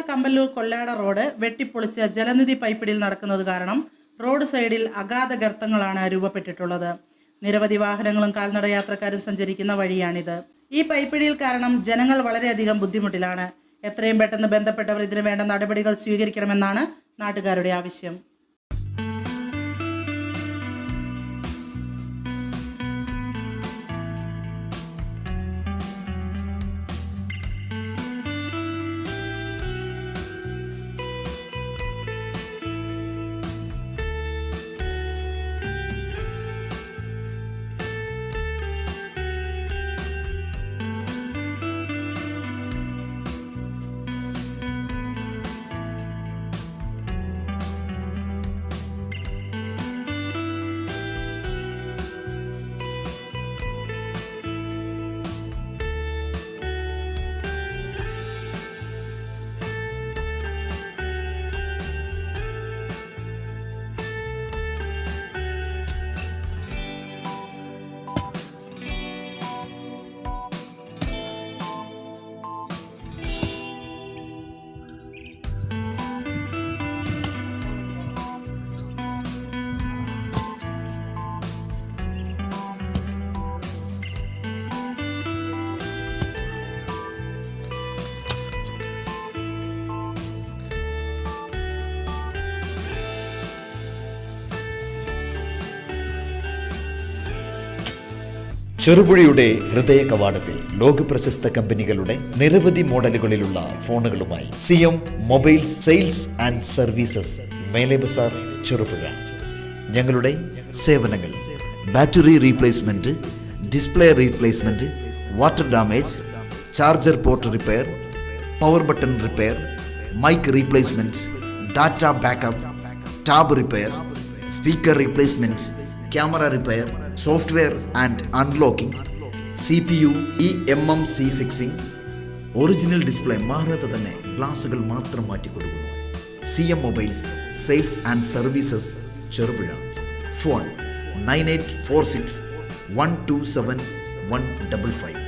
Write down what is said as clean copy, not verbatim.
Kampallur Kollada road വെട്ടിപ്പൊളിച്ച് Jalanidhi പൈപ്പിടിയിൽ നടക്കുന്നത് കാരണം road സൈഡിൽ അഗാധ ഗർത്തങ്ങളാണ് രൂപപ്പെട്ടിട്ടുള്ളത്. നിരവധി വാഹനങ്ങളും കാൽനട യാത്രക്കാരും സഞ്ചരിക്കുന്ന വഴിയാണിത്. ഈ പൈപ്പിടിയിൽ കാരണം ജനങ്ങൾ വളരെയധികം ബുദ്ധിമുട്ടിലാണ്. എത്രയും പെട്ടെന്ന് ബന്ധപ്പെട്ടവർ ഇതിനു വേണ്ട നടപടികൾ സ്വീകരിക്കണമെന്നാണ് നാട്ടുകാരുടെ ആവശ്യം. ചെറുപുഴയുടെ ഹൃദയ കവാടത്തിൽ ലോകപ്രശസ്ത കമ്പനികളുടെ നിരവധി മോഡലുകളിലുള്ള ഫോണുകളുമായി CM mobile sales and services, Mele Bazar, Cherupuzha. ഞങ്ങളുടെ സേവനങ്ങൾ: battery replacement, display replacement, water damage, charger port repair, power button repair, mic replacement, data backup, tab repair, speaker replacement, camera repair, software and unlocking, CPU EMMC fixing, original display മാറാതെ തന്നെ ഗ്ലാസുകൾ മാത്രം മാറ്റി കൊടുക്കുന്നു. CM mobiles sales and services, Cherupuzha. Phone 9846 127 155.